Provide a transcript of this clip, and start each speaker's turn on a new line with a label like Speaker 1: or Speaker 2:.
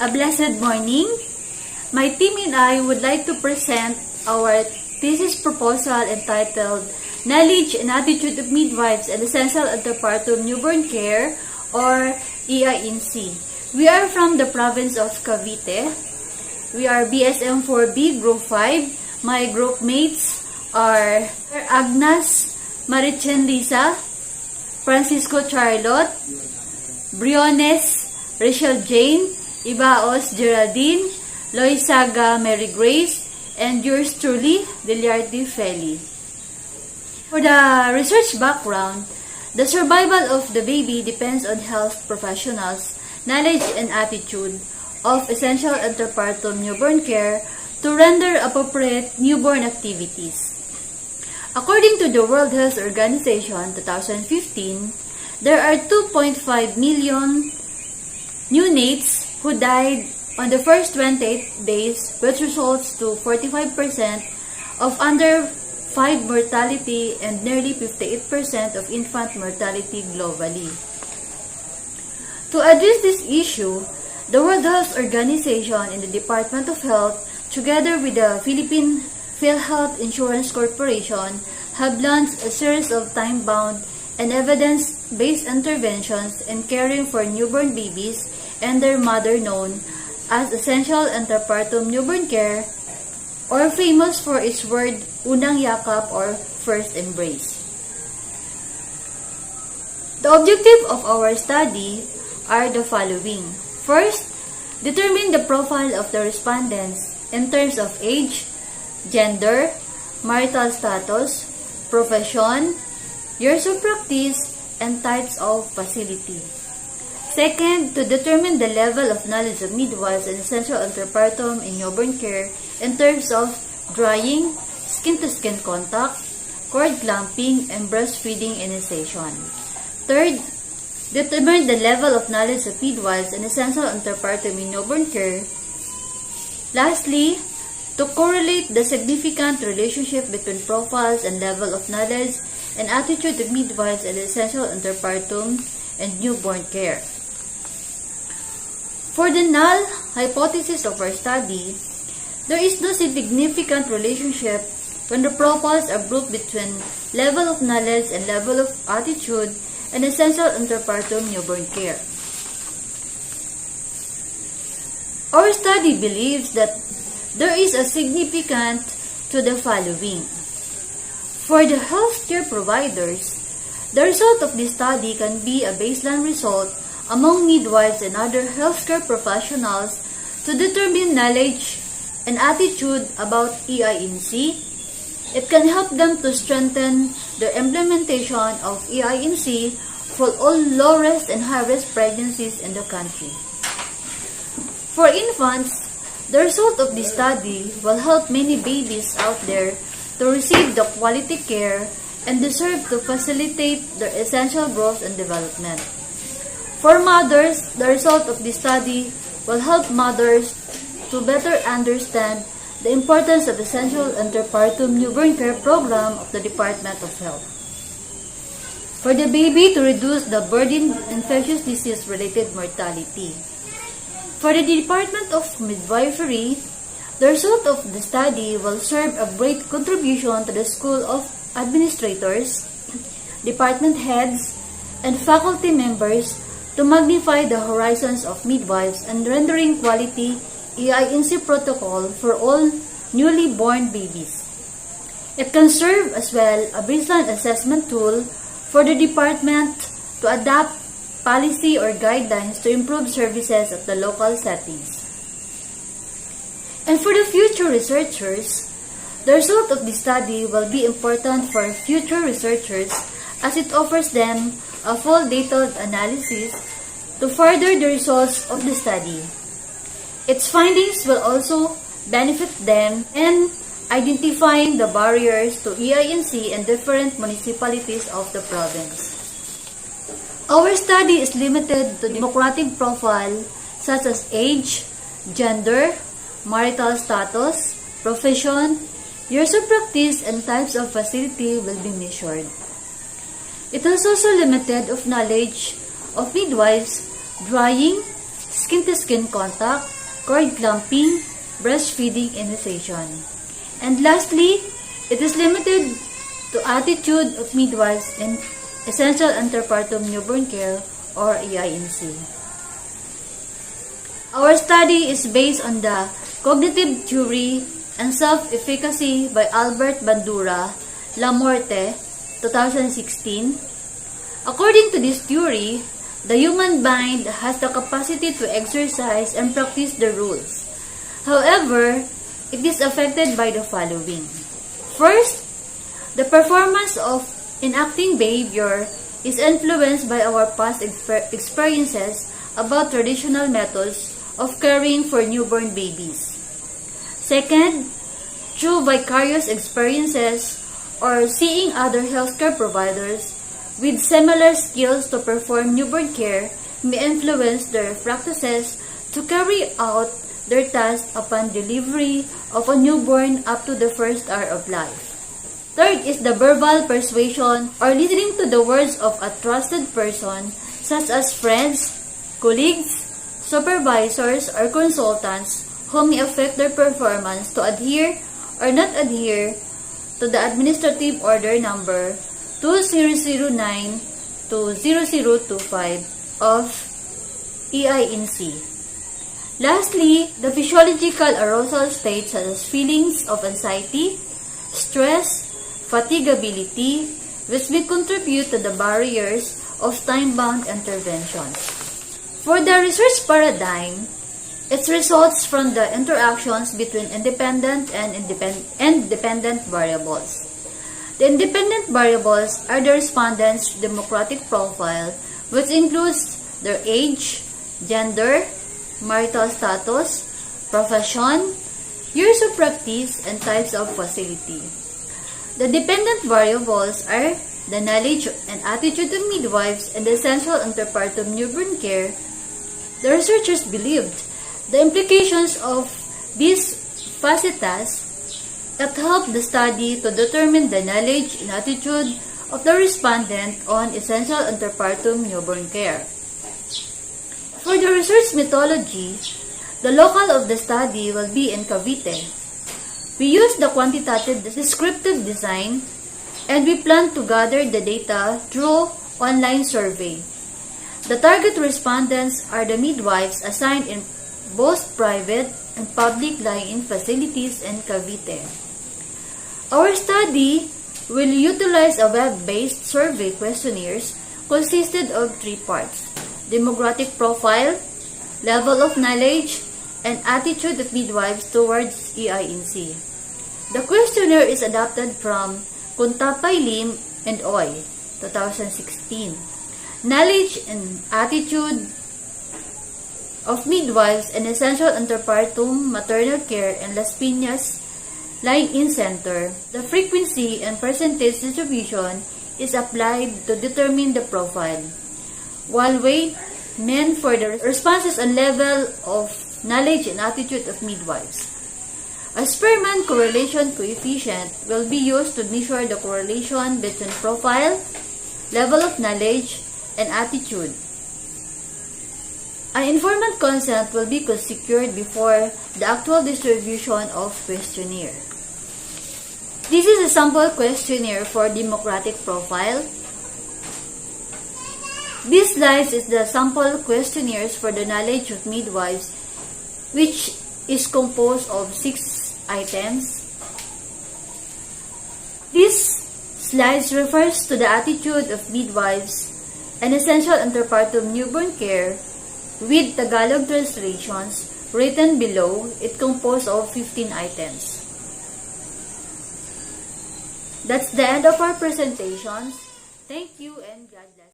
Speaker 1: A blessed morning. My team and I would like to present our thesis proposal entitled Knowledge and Attitude of Midwives and Essential Antepartum Newborn Care, or EINC. We are from the province of Cavite. We are BSM 4B Group 5. My group mates are Agnes Marichen Lisa, Francisco Charlotte, Briones Rachel Jane, Ibaos Geraldine, Loisaga Mary Grace, and yours truly, Deliardi Feli. For the research background, the survival of the baby depends on health professionals' knowledge and attitude of essential antepartum newborn care to render appropriate newborn activities. According to the World Health Organization 2015, there are 2.5 million neonates who died on the first 28 days, which results to 45% of under 5 mortality and nearly 58% of infant mortality globally. To address this issue, the World Health Organization and the Department of Health, together with the Philippine PhilHealth Insurance Corporation, have launched a series of time-bound and evidence-based interventions in caring for newborn babies and their mother, known as Essential Antepartum Newborn Care, or famous for its word unang yakap or first embrace. The objective of our study are the following. First, determine the profile of the respondents in terms of age, gender, marital status, profession, years of practice, and types of facility. Second, to determine the level of knowledge of midwives and essential antepartum in newborn care in terms of drying, skin-to-skin contact, cord clamping, and breastfeeding initiation. Third, determine the level of knowledge of midwives and essential antepartum in newborn care. Lastly, to correlate the significant relationship between profiles and level of knowledge and attitude of midwives and essential antepartum and newborn care. For the null hypothesis of our study, there is no significant relationship when the profiles are grouped between level of knowledge and level of attitude and essential antepartum newborn care. Our study believes that there is a significant to the following. For the healthcare providers, the result of this study can be a baseline result among midwives and other healthcare professionals to determine knowledge and attitude about EINC. It can help them to strengthen the implementation of EINC for all low-risk and high-risk pregnancies in the country. For infants, the result of this study will help many babies out there to receive the quality care and deserve to facilitate their essential growth and development. For mothers, the result of this study will help mothers to better understand the importance of essential antepartum newborn care program of the Department of Health. For the baby, to reduce the burden of infectious disease-related mortality. For the Department of Midwifery, the result of the study will serve a great contribution to the School of Administrators, department heads, and faculty members to magnify the horizons of midwives and rendering quality EINC protocol for all newly born babies. It can serve as well a baseline assessment tool for the department to adapt policy or guidelines to improve services at the local settings. And for the future researchers, the result of this study will be important for future researchers as it offers them a full detailed analysis to further the results of the study. Its findings will also benefit them in identifying the barriers to EINC in different municipalities of the province. Our study is limited to demographic profile such as age, gender, marital status, profession, years of practice, and types of facility will be measured. It is also limited of knowledge of midwives, drying, skin-to-skin contact, cord clamping, breastfeeding initiation. And lastly, it is limited to attitude of midwives in essential antepartum newborn care or EINC. Our study is based on the cognitive theory and self-efficacy by Albert Bandura, Lamorte, 2016. According to this theory, the human mind has the capacity to exercise and practice the rules. However, it is affected by the following. First, the performance of enacting behavior is influenced by our past experiences about traditional methods of caring for newborn babies. Second, through vicarious experiences or seeing other healthcare providers with similar skills to perform newborn care may influence their practices to carry out their tasks upon delivery of a newborn up to the first hour of life. Third is the verbal persuasion or listening to the words of a trusted person such as friends, colleagues, supervisors, or consultants who may affect their performance to adhere or not adhere to the Administrative Order Number 2009 to 0025 of EINC. Lastly, the physiological arousal states such as feelings of anxiety, stress, fatigability, which may contribute to the barriers of time-bound interventions. For the research paradigm, it results from the interactions between independent and dependent variables. The independent variables are the respondents' demographic profile, which includes their age, gender, marital status, profession, years of practice, and types of facility. The dependent variables are the knowledge and attitude of midwives and the essential antepartum newborn care. The researchers believed the implications of these facets that helped the study to determine the knowledge and attitude of the respondent on essential antepartum newborn care. For the research methodology, the locale of the study will be in Cavite. We use the quantitative descriptive design and we plan to gather the data through online survey. The target respondents are the midwives assigned in both private and public lie-in facilities in Cavite. Our study will utilize a web-based survey questionnaires consisted of 3 parts: demographic profile, level of knowledge, and attitude of midwives towards EINC. The questionnaire is adapted from Kuntapay, Lim, and Oy, 2016. Knowledge and attitude of midwives and essential antepartum maternal care in Las Piñas Lie-in Center. The frequency and percentage distribution is applied to determine the profile, while weight meant for the responses and level of knowledge and attitude of midwives. A Spearman correlation coefficient will be used to measure the correlation between profile, level of knowledge, and attitude. An informant consent will be secured before the actual distribution of questionnaire. This is a sample questionnaire for demographic profile. This slide is the sample questionnaires for the knowledge of midwives, which is composed of 6 items. This slide refers to the attitude of midwives and essential antepartum newborn care with Tagalog translations written below. It composed of 15 items. That's the end of our presentations. Thank you and God bless.